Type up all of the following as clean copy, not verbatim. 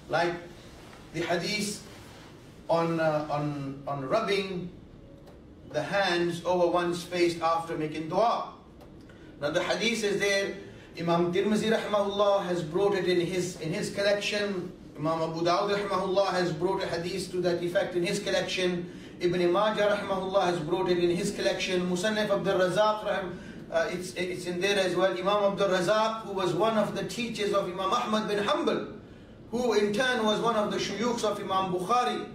like the hadith on rubbing the hands over one's face after making dua. Now the hadith is there. Imam Tirmidhi rahimahullah has brought it in his collection. Imam Abu Dawud rahimahullah has brought a hadith to that effect in his collection. Ibn Majah rahimahullah has brought it in his collection. Musannif Abdul Razak, it's in there as well. Imam Abdul Razak, who was one of the teachers of Imam Ahmad bin Hanbal, who in turn was one of the shuyukhs of Imam Bukhari.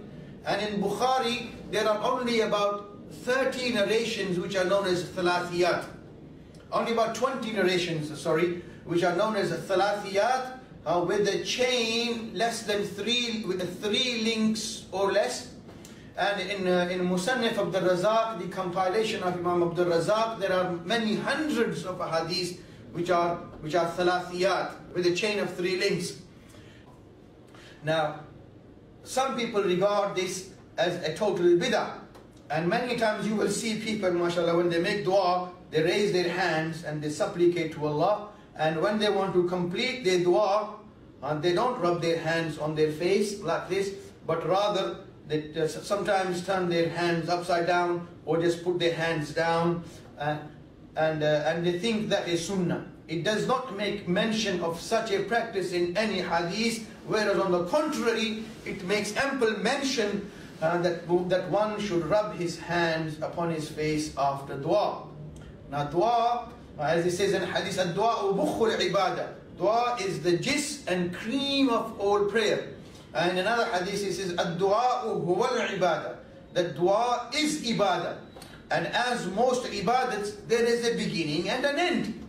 And in Bukhari, there are only about 30 narrations which are known as thalathiyat. Only about 20 narrations, which are known as thalathiyat, with a chain less than 3 links or less. And in Musannif Abdul Razak, the compilation of Imam Abdul Razak, there are many hundreds of hadiths which are thalathiyat, with a chain of 3 links. Now, some people regard this as a total bid'ah. And many times you will see people, mashallah, when they make dua, they raise their hands and they supplicate to Allah. And when they want to complete their dua, they don't rub their hands on their face like this, but rather they sometimes turn their hands upside down or just put their hands down, and they think that is sunnah. It does not make mention of such a practice in any hadith, whereas on the contrary, it makes ample mention that one should rub his hands upon his face after dua. Now dua, as it says in hadith, ad-du'a bukhul ibadah. Dua is the gist and cream of all prayer. And in another hadith it says, ad-du'a huwa al-ibadah. That dua is ibadah. And as most ibadats, there is a beginning and an end.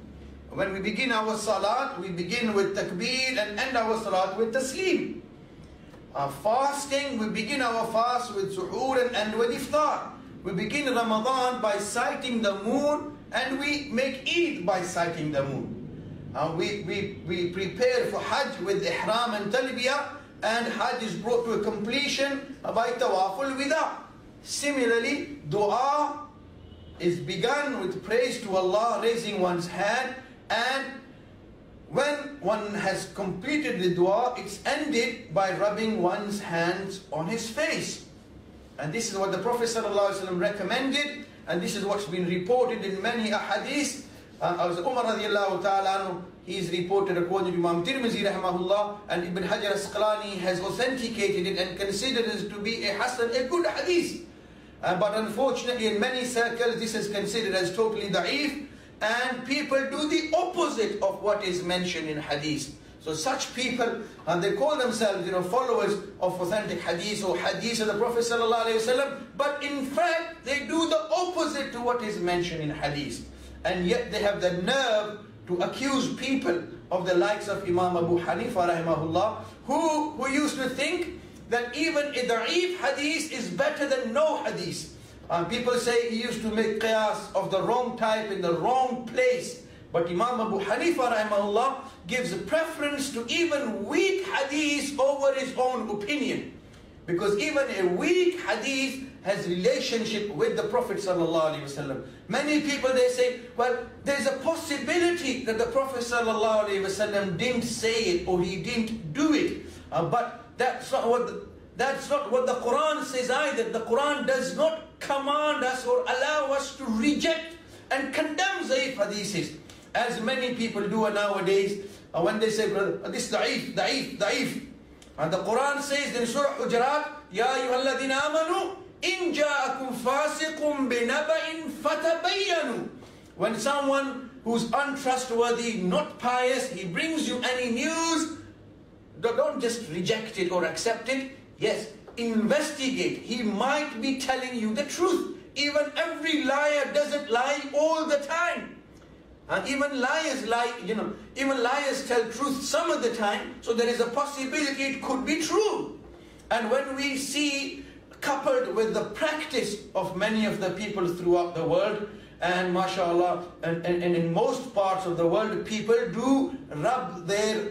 When we begin our salat, we begin with takbir and end our salat with taslim. Fasting, we begin our fast with suhoor and end with iftar. We begin Ramadan by sighting the moon, and we make Eid by sighting the moon. We prepare for Hajj with ihram and talbiyah, and Hajj is brought to a completion by tawaful wida. Similarly, dua is begun with praise to Allah, raising one's hand, and when one has completed the dua, it's ended by rubbing one's hands on his face. And this is what the Prophet ﷺ recommended, and this is what's been reported in many ahadith. As Umar radiallahu ta'ala, he is reported according to Imam Tirmidhi rahimahullah, and Ibn Hajar Asqalani has authenticated it and considered it to be a hasan, a good hadith. But unfortunately in many circles this is considered as totally da'if, and people do the opposite of what is mentioned in hadith. So such people, they call themselves, followers of authentic hadith or hadith of the Prophet ﷺ, but in fact they do the opposite to what is mentioned in hadith. And yet they have the nerve to accuse people of the likes of Imam Abu Hanifa rahimahullah, who used to think that even a da'if hadith is better than no hadith. People say he used to make qiyas of the wrong type in the wrong place. But Imam Abu Hanifa rahimahullah gives a preference to even weak hadith over his own opinion. Because even a weak hadith has relationship with the Prophet sallallahu alaihi wasallam. Many people, they say, well, there's a possibility that the Prophet sallallahu alaihi wasallam didn't say it or he didn't do it. But that's not what the Quran says either. The Quran does not command us or allow us to reject and condemn zaif hadiths, as many people do nowadays. When they say, this da'if, da'if, da'if. And the Quran says in Surah Hujurat, Ya ayyuhalladhina amanu, in ja'akum fasiqun binaba'in fatabayyanu. When someone who's untrustworthy, not pious, he brings you any news, don't just reject it or accept it. Yes, investigate. He might be telling you the truth. Even every liar doesn't lie all the time. And even liars lie, even liars tell truth some of the time. So there is a possibility it could be true. And when we see, coupled with the practice of many of the people throughout the world, and mashallah, and in most parts of the world, people do rub their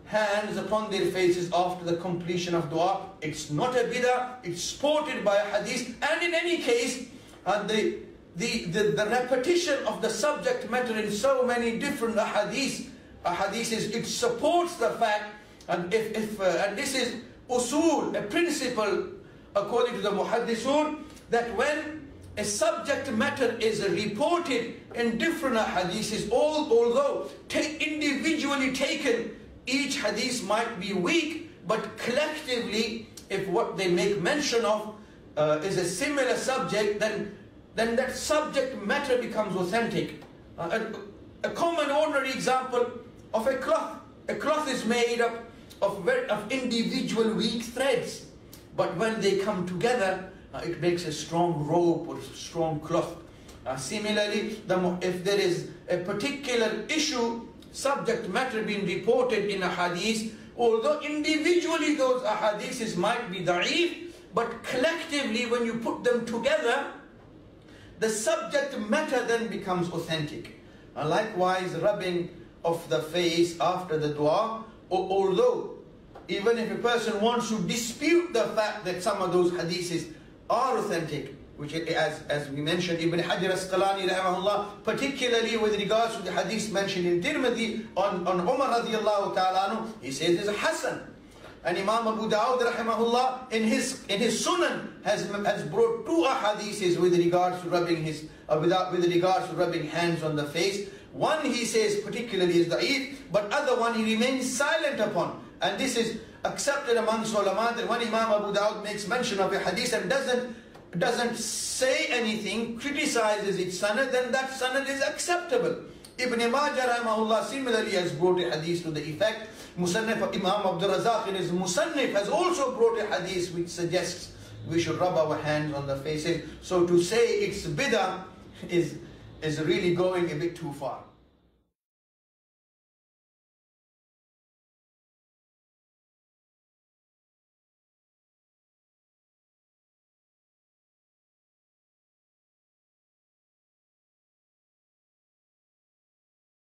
hands upon their faces after the completion of dua. It's not a bid'ah, it's supported by a hadith. And in any case, the repetition of the subject matter in so many different ahadith it supports the fact And and this is usul, a principle according to the muhaddisun, that when a subject matter is reported in different hadiths, although individually taken, each hadith might be weak, but collectively, if what they make mention of is a similar subject, then that subject matter becomes authentic. A common ordinary example of a cloth. A cloth is made up of individual weak threads, but when they come together, it makes a strong rope or strong cloth. Similarly, if there is a particular issue, subject matter being reported in a hadith, although individually those hadiths might be da'if, but collectively when you put them together, the subject matter then becomes authentic. Likewise, rubbing of the face after the dua, although even if a person wants to dispute the fact that some of those hadiths are authentic, which as we mentioned, Ibn Hajar Asqalani rahimahullah, particularly with regards to the hadith mentioned in Tirmidhi on Umar radiallahu ta'ala anhu, he says it's Hasan. And Imam Abu Dawud rahimahullah in his Sunan has brought two hadiths with regards to rubbing with regards to rubbing hands on the face. One he says particularly is da'if, but other one he remains silent upon. And this is accepted amongst ulama, that when Imam Abu Dawud makes mention of a hadith and doesn't say anything, criticizes its sanad, then that sanad is acceptable. Ibn Majah rahimahullah similarly has brought a hadith to the effect. Musannif Imam Abdul Razak in his Musannif has also brought a hadith which suggests we should rub our hands on the faces. So to say it's bid'ah is really going a bit too far.